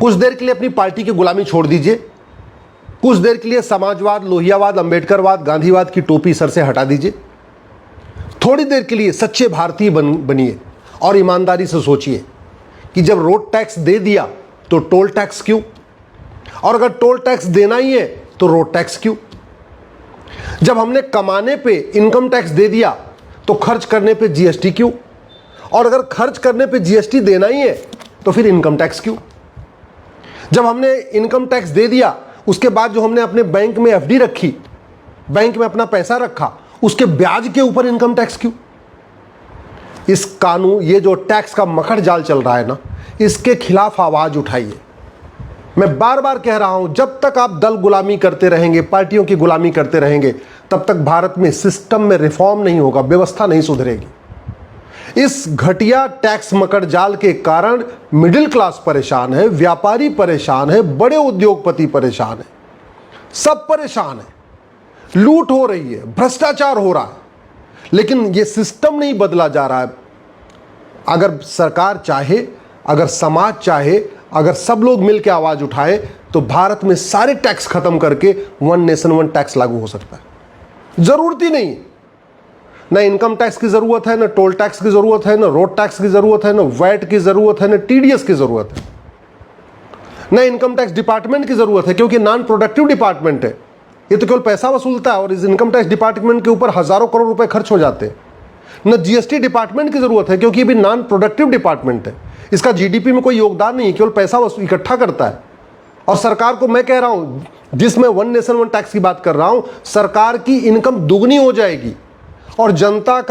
कुछ देर के लिए अपनी पार्टी की गुलामी छोड़ दीजिए, कुछ देर के लिए समाजवाद, लोहियावाद, अंबेडकरवाद, गांधीवाद की टोपी सर से हटा दीजिए। थोड़ी देर के लिए सच्चे भारतीय बनिए और ईमानदारी से सोचिए कि जब रोड टैक्स दे दिया तो टोल टैक्स क्यों, और अगर टोल टैक्स देना ही है तो रोड टैक्स क्यों। जब हमने कमाने पे इनकम टैक्स दे दिया तो खर्च करने पे जीएसटी क्यों, और अगर खर्च करने पे जीएसटी देना ही है तो फिर इनकम टैक्स क्यों। जब हमने इनकम टैक्स दे दिया, उसके बाद जो हमने अपने बैंक में एफडी रखी, बैंक में अपना पैसा रखा, उसके ब्याज के ऊपर इनकम टैक्स क्यों। इस कानून, ये जो टैक्स का मखड़ जाल चल रहा है ना, इसके खिलाफ आवाज उठाइए। मैं बार बार कह रहा हूं, जब तक आप दल गुलामी करते रहेंगे, पार्टियों की गुलामी करते रहेंगे, तब तक भारत में सिस्टम में रिफॉर्म नहीं होगा, व्यवस्था नहीं सुधरेगी। इस घटिया टैक्स मकड़ जाल के कारण मिडिल क्लास परेशान है, व्यापारी परेशान है, बड़े उद्योगपति परेशान है, सब परेशान है। लूट हो रही है, भ्रष्टाचार हो रहा है, लेकिन यह सिस्टम नहीं बदला जा रहा है। अगर सरकार चाहे, अगर समाज चाहे, अगर सब लोग मिलकर आवाज उठाए, तो भारत में सारे टैक्स खत्म करके वन नेशन वन टैक्स लागू हो सकता है। जरूरत ही नहीं, ना इनकम टैक्स की जरूरत है, ना टोल टैक्स की जरूरत है, ना रोड टैक्स की जरूरत है, ना वैट की जरूरत है, ना टीडीएस की जरूरत है, ना इनकम टैक्स डिपार्टमेंट की जरूरत है, क्योंकि नॉन प्रोडक्टिव डिपार्टमेंट है। ये तो केवल पैसा वसूलता है और इस इनकम टैक्स डिपार्टमेंट के ऊपर हजारों करोड़ रुपए खर्च हो जाते हैं। न जीएसटी डिपार्टमेंट की जरूरत है, क्योंकि ये भी नॉन प्रोडक्टिव डिपार्टमेंट है, इसका जीडीपी में कोई योगदान नहीं है, केवल पैसा इकट्ठा करता है। और सरकार को मैं कह रहा हूं, जिसमें वन नेशन वन टैक्स की बात कर रहा हूं, सरकार की इनकम दुगनी हो जाएगी और जनता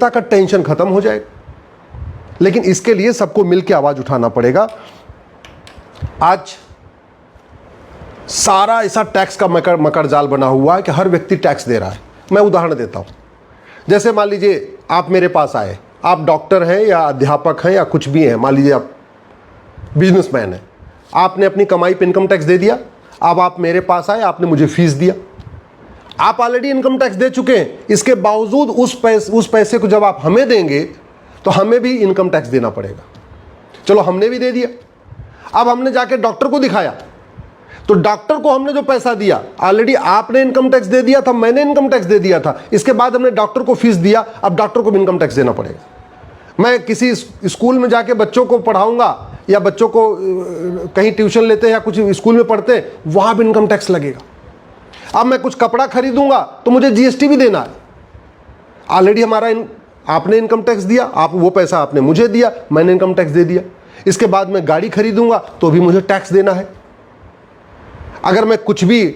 का टेंशन खत्म हो जाएगा। लेकिन इसके लिए सबको मिलकर आवाज उठाना पड़ेगा। आज सारा ऐसा टैक्स का मकर जाल बना हुआ है कि हर व्यक्ति टैक्स दे रहा है। मैं उदाहरण देता हूं, जैसे मान लीजिए आप मेरे पास आए, आप डॉक्टर हैं या अध्यापक हैं या कुछ भी हैं, मान लीजिए आप बिजनेसमैन हैं, आपने अपनी कमाई पे इनकम टैक्स दे दिया। अब आप मेरे पास आए, आपने मुझे फीस दिया, आप ऑलरेडी इनकम टैक्स दे चुके हैं। इसके बावजूद उस पैसे को जब आप हमें देंगे तो हमें भी इनकम टैक्स देना पड़ेगा। चलो हमने भी दे दिया, अब हमने जाके डॉक्टर को दिखाया, तो डॉक्टर को हमने जो पैसा दिया, ऑलरेडी आपने इनकम टैक्स दे दिया था, मैंने इनकम टैक्स दे दिया था, इसके बाद हमने डॉक्टर को फीस दिया, अब डॉक्टर को भी इनकम टैक्स देना पड़ेगा। मैं किसी स्कूल में जाके बच्चों को पढ़ाऊंगा या बच्चों को कहीं ट्यूशन लेते हैं या कुछ स्कूल में पढ़ते हैं, वहां भी इनकम टैक्स लगेगा। अब मैं कुछ कपड़ा खरीदूंगा तो मुझे जीएसटी भी देना है। ऑलरेडी आपने इनकम टैक्स दिया, आप वो पैसा आपने मुझे दिया, मैंने इनकम टैक्स दे दिया। इसके बाद मैं गाड़ी खरीदूंगा तो भी मुझे टैक्स देना है। अगर मैं कुछ भी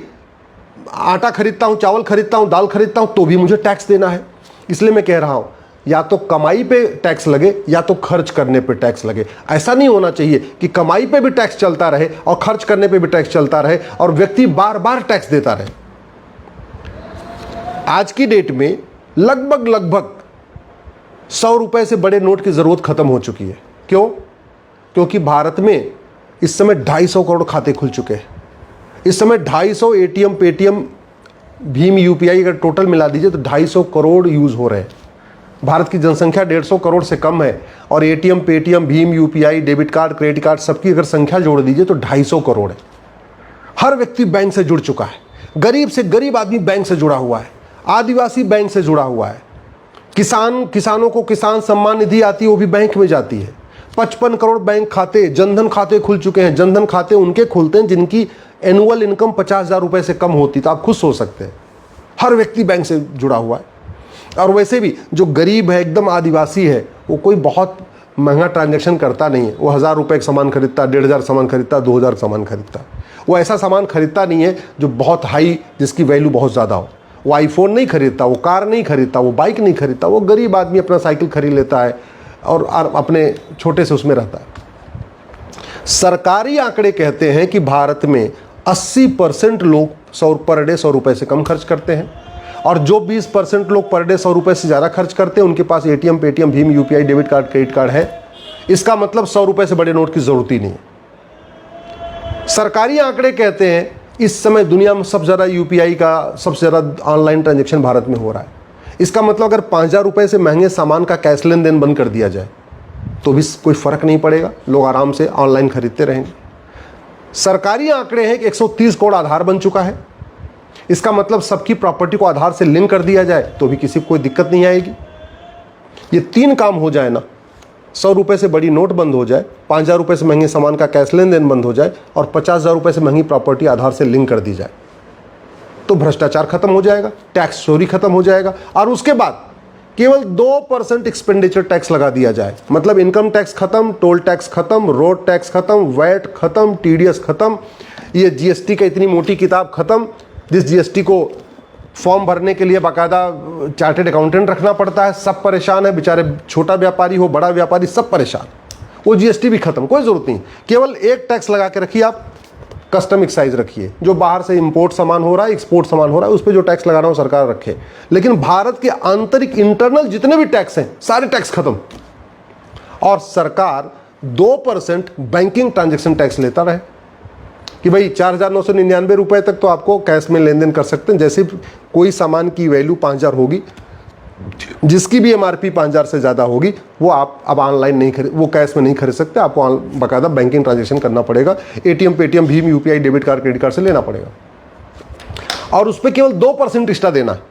आटा खरीदता हूं, चावल खरीदता हूं, दाल खरीदता हूं, तो भी मुझे टैक्स देना है। इसलिए मैं कह रहा हूं, या तो कमाई पे टैक्स लगे या तो खर्च करने पे टैक्स लगे। ऐसा नहीं होना चाहिए कि कमाई पे भी टैक्स चलता रहे और खर्च करने पे भी टैक्स चलता रहे और व्यक्ति बार बार टैक्स देता रहे। आज की डेट में लगभग 100 रुपए से बड़े नोट की जरूरत खत्म हो चुकी है। क्यों? क्योंकि भारत में इस समय 250 करोड़ खाते खुल चुके हैं। इस समय 250 एटीएम, पेटीएम, भीम, यूपीआई अगर टोटल मिला दीजिए तो 250 करोड़ यूज हो रहे हैं। भारत की जनसंख्या 150 करोड़ से कम है और एटीएम, पेटीएम, भीम, UPI, debit card, credit card, सबकी अगर संख्या जोड़ दीजिए तो 250 करोड़ है। हर व्यक्ति बैंक से जुड़ चुका है। गरीब से गरीब आदमी बैंक से जुड़ा हुआ है, आदिवासी बैंक से जुड़ा हुआ है, किसानों को किसान सम्मान निधि आती है, वो भी बैंक में जाती है। 55 करोड़ बैंक खाते, जनधन खाते खुल चुके हैं। जनधन खाते उनके खुलते हैं जिनकी एनुअल इनकम 50,000 रुपए से कम होती, तो आप खुद सोच सकते हैं। हर व्यक्ति बैंक से जुड़ा हुआ है। और वैसे भी जो गरीब है, एकदम आदिवासी है, वो कोई बहुत महंगा ट्रांजैक्शन करता नहीं है। वो 1,000 रुपए का सामान खरीदता, 1,500 सामान खरीदता, 2,000 सामान खरीदता। वो ऐसा सामान खरीदता नहीं है जो बहुत हाई, जिसकी वैल्यू बहुत ज़्यादा हो। वो आईफोन नहीं खरीदता, वो कार नहीं खरीदता, वो बाइक नहीं खरीदता। वो गरीब आदमी अपना साइकिल खरीद लेता है और अपने छोटे से उसमें रहता है। सरकारी आंकड़े कहते हैं कि भारत में 80% लोग पर डे 100 रुपए से कम खर्च करते हैं और जो 20% लोग पर डे 100 रुपए से ज़्यादा खर्च करते हैं उनके पास एटीएम, पेटीएम, भीम, UPI, debit card, credit card है। इसका मतलब 100 रुपए से बड़े नोट की जरूरत ही नहीं है। सरकारी आंकड़े कहते हैं इस समय दुनिया में सबसे ज़्यादा यूपीआई का, सबसे ज़्यादा ऑनलाइन ट्रांजेक्शन भारत में हो रहा है। इसका मतलब अगर 5,000 रुपए से महंगे सामान का कैश लेन देन बंद कर दिया जाए तो भी कोई फ़र्क नहीं पड़ेगा, लोग आराम से ऑनलाइन खरीदते रहेंगे। सरकारी आंकड़े हैं कि 130 करोड़ आधार बन चुका है। इसका मतलब सबकी प्रॉपर्टी को आधार से लिंक कर दिया जाए तो भी किसी को कोई दिक्कत नहीं आएगी। ये 3 काम हो जाए ना, 100 रुपये से बड़ी नोट बंद हो जाए, 5,000 रुपये से महंगे सामान का कैश लेन देन बंद हो जाए और 50,000 रुपये से महंगी प्रॉपर्टी आधार से लिंक कर दी जाए, तो भ्रष्टाचार खत्म हो जाएगा, टैक्स चोरी खत्म हो जाएगा। और उसके बाद केवल 2% एक्सपेंडिचर टैक्स लगा दिया जाए, मतलब इनकम टैक्स खत्म, टोल टैक्स खत्म, रोड टैक्स खत्म, वैट खत्म, टीडीएस खत्म, ये जीएसटी का इतनी मोटी किताब खत्म, जिस जीएसटी को फॉर्म भरने के लिए बाकायदा चार्टेड अकाउंटेंट रखना पड़ता है। सब परेशान है बेचारे, छोटा व्यापारी हो बड़ा व्यापारी सब परेशान। वो जीएसटी भी खत्म, कोई जरूरत नहीं। केवल एक टैक्स लगा के रखिए आप, कस्टम एक्साइज रखिए। जो बाहर से इंपोर्ट सामान हो रहा है, एक्सपोर्ट सामान हो रहा है, उस पर जो टैक्स लगाना हो सरकार रखे। लेकिन भारत के आंतरिक इंटरनल जितने भी टैक्स हैं सारे टैक्स खत्म, और सरकार 2% बैंकिंग ट्रांजैक्शन टैक्स लेता रहे कि भाई 4,999 रुपए तक तो आपको कैश में लेन देन कर सकते हैं। जैसे कोई सामान की वैल्यू 5,000 होगी, जिसकी भी एमआरपी 5,000 से ज़्यादा होगी, वो आप अब ऑनलाइन नहीं खरीद, वो कैश में नहीं खरीद सकते, आपको बाकायदा बैंकिंग ट्रांजैक्शन करना पड़ेगा। एटीएम, पेटीएम, भीम, UPI, debit card, credit card से लेना पड़ेगा। और उस पर केवल 2% एक्स्ट्रा देना है,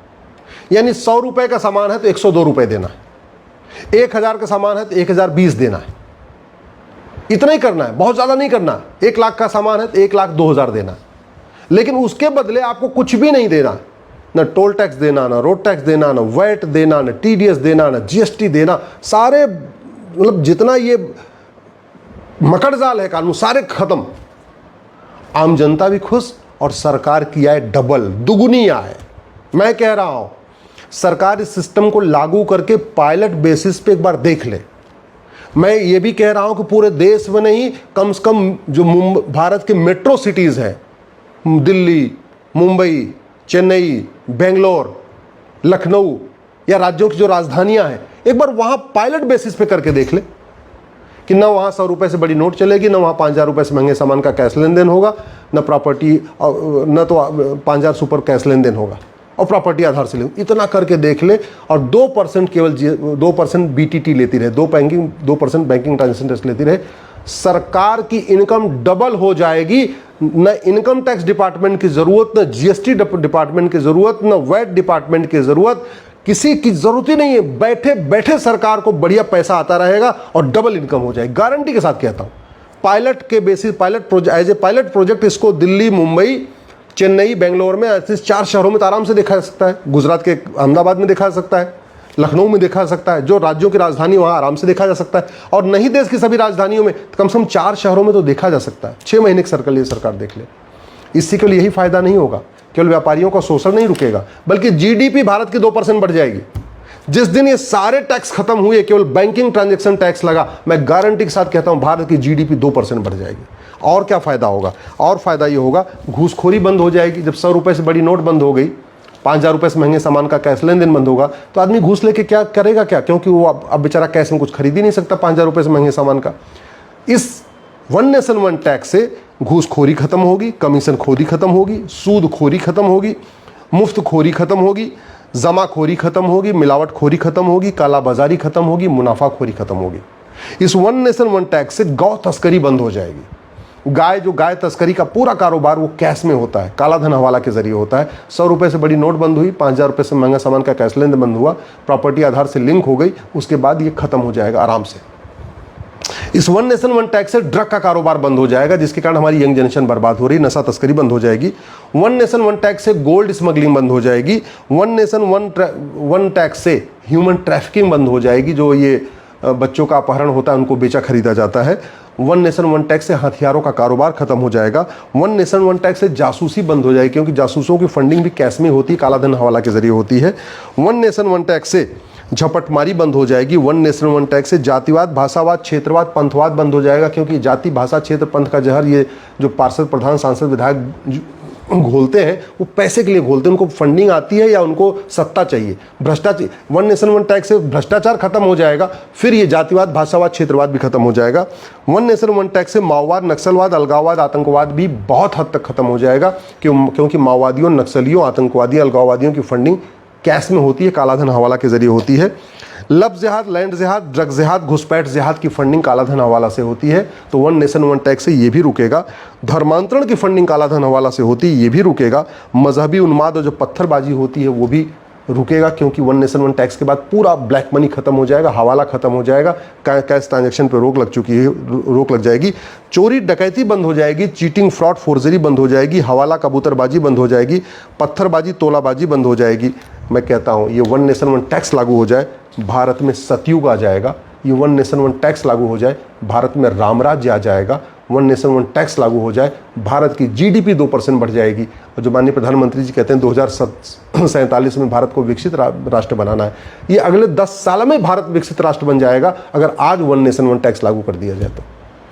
यानी 100 रुपये का सामान है तो 102 रुपये देना है, 1,000 का सामान है तो 1,020 देना है। इतना ही करना है, बहुत ज़्यादा नहीं करना। 1 लाख का सामान है तो 1,02,000 देना है। लेकिन उसके बदले आपको कुछ भी नहीं देना, ना टोल टैक्स देना, ना रोड टैक्स देना, ना वैट देना, ना टीडीएस देना, ना जीएसटी देना। सारे मतलब जितना ये मकड़जाल है कानून, सारे खत्म। आम जनता भी खुश और सरकार की आय डबल, दुगुनी आय। मैं कह रहा हूं सरकार इस सिस्टम को लागू करके पायलट बेसिस पे एक बार देख ले। मैं ये भी कह रहा हूं कि पूरे देश में नहीं, कम से कम जो भारत के मेट्रो सिटीज हैं, दिल्ली, मुंबई, चेन्नई, बेंगलोर, लखनऊ या राज्यों की जो राजधानियां हैं, एक बार वहां पायलट बेसिस पे करके देख ले कि ना वहां 100 रुपए से बड़ी नोट चलेगी, ना वहां 5,000 रुपए से महंगे सामान का कैश लेन देन होगा, ना प्रॉपर्टी, न तो 5,000 सुपर कैश लेन देन होगा और प्रॉपर्टी आधार से ले। इतना करके देख ले। और 2% केवल 2% बीटीटी लेती रहे, 2% बैंकिंग ट्रांजेक्शन टैक्स लेती रहे, सरकार की इनकम डबल हो जाएगी। न इनकम टैक्स डिपार्टमेंट की जरूरत, न जीएसटी डिपार्टमेंट की जरूरत, न वैट डिपार्टमेंट की जरूरत, किसी की जरूरत ही नहीं है। बैठे बैठे सरकार को बढ़िया पैसा आता रहेगा और डबल इनकम हो जाएगी, गारंटी के साथ कहता हूं। पायलट के basis, as a pilot project इसको दिल्ली, मुंबई, चेन्नई, बेंगलोर में, ऐसे 4 शहरों में तो आराम से देखा जा सकता है। गुजरात के अहमदाबाद में देखा जा सकता है, लखनऊ में देखा जा सकता है, जो राज्यों की राजधानी वहां आराम से देखा जा सकता है। और नहीं देश की सभी राजधानियों में, कम से कम 4 शहरों में तो देखा जा सकता है। 6 महीने की सर्कल ये सरकार देख ले। इससे केवल यही फायदा नहीं होगा, केवल व्यापारियों का शोषण नहीं रुकेगा, बल्कि जीडीपी भारत की 2% बढ़ जाएगी। जिस दिन ये सारे टैक्स खत्म हुए, केवल बैंकिंग ट्रांजैक्शन टैक्स लगा, मैं गारंटी के साथ कहता हूं भारत की जीडीपी 2% बढ़ जाएगी। और क्या फायदा होगा? और फायदा ये होगा, घूसखोरी बंद हो जाएगी। जब 100 रुपए से बड़ी नोट बंद हो गई, 5,000 रुपए से महंगे सामान का कैश लेन देन बंद होगा, तो आदमी घूस लेके क्या करेगा? क्या, क्योंकि वो अब बेचारा कैश में कुछ खरीद ही नहीं सकता 5,000 रुपए से महंगे सामान का। इस वन नेशन वन टैक्स से घूसखोरी खत्म होगी, कमीशन खोरी खत्म होगी, सूद खोरी खत्म होगी, मुफ्त खोरी खत्म होगी, जमाखोरी खत्म होगी, मिलावट खोरी खत्म होगी, कालाबाजारी खत्म होगी, मुनाफाखोरी खत्म होगी। इस वन नेशन वन टैक्स से गौ तस्करी बंद हो जाएगी। गाय तस्करी का पूरा कारोबार वो कैश में होता है, काला धन हवाला के जरिए होता है। 100 रुपए से बड़ी नोट बंद हुई, 5,000 रुपए से महंगा सामान का कैश लेन देन बंद हुआ, प्रॉपर्टी आधार से लिंक हो गई, उसके बाद ये खत्म हो जाएगा आराम से। इस वन नेशन वन टैक्स से ड्रग का कारोबार बंद हो जाएगा, जिसके कारण हमारी यंग जनरेशन बर्बाद हो रही, नशा तस्करी बंद हो जाएगी। वन नेशन वन टैक्स से गोल्ड स्मगलिंग बंद हो जाएगी। वन नेशन वन टैक्स से ह्यूमन ट्रैफिकिंग बंद हो जाएगी, जो ये बच्चों का अपहरण होता है, उनको बेचा खरीदा जाता है। वन नेशन वन टैक्स से हथियारों का कारोबार खत्म हो जाएगा। वन नेशन वन टैक्स से जासूसी बंद हो जाएगी, क्योंकि जासूसों की फंडिंग भी कैश में होती है, काला धन हवाला के जरिए होती है। वन नेशन वन टैक्स से झपटमारी बंद हो जाएगी। वन नेशन वन टैक्स से जातिवाद, भाषावाद, क्षेत्रवाद, पंथवाद बंद हो जाएगा, क्योंकि जाति, भाषा, क्षेत्र, पंथ का जहर ये जो पार्षद, प्रधान, सांसद, विधायक घोलते हैं, वो पैसे के लिए घोलते हैं। उनको फंडिंग आती है या उनको सत्ता चाहिए, भ्रष्टाचार। वन नेशन वन टैक्स से भ्रष्टाचार खत्म हो जाएगा, फिर ये जातिवाद, भाषावाद, क्षेत्रवाद भी खत्म हो जाएगा। वन नेशन वन टैक्स से माओवाद, नक्सलवाद, अलगाववाद, आतंकवाद भी बहुत हद तक खत्म हो जाएगा, क्योंकि माओवादियों, नक्सलियों, आतंकवादी, अलगाववादियों की फंडिंग कैश में होती है, कालाधन हवाला के जरिए होती है। लब जिहाद, लैंड जिहाद, ड्रग जिहाद, घुसपैठ जिहाद की फंडिंग कालाधन हवाला से होती है, तो वन नेशन वन टैक्स से ये भी रुकेगा। धर्मांतरण की फंडिंग कालाधन हवाला से होती है, ये भी रुकेगा। मजहबी उन्माद और जो पत्थरबाजी होती है वो भी रुकेगा, क्योंकि वन नेशन वन टैक्स के बाद पूरा ब्लैक मनी खत्म हो जाएगा, हवाला खत्म हो जाएगा, कैश ट्रांजैक्शन पे रोक लग चुकी है, रोक लग जाएगी। चोरी डकैती बंद हो जाएगी, चीटिंग फ्रॉड फोर्जरी बंद हो जाएगी, हवाला कबूतरबाजी बंद हो जाएगी, पत्थरबाजी तोलाबाजी बंद हो जाएगी। मैं कहता हूँ ये वन नेशन वन टैक्स लागू हो जाए, भारत में सतयुग आ जाएगा। ये वन नेशन वन टैक्स लागू हो जाए, भारत में रामराज्य आ जाएगा। वन नेशन वन टैक्स लागू हो जाए, भारत की जीडीपी 2% बढ़ जाएगी। और जो माननीय प्रधानमंत्री जी कहते हैं 2047 में भारत को विकसित राष्ट्र बनाना है, ये अगले 10 साल में भारत विकसित राष्ट्र बन जाएगा अगर आज वन नेशन वन टैक्स लागू कर दिया जाए तो।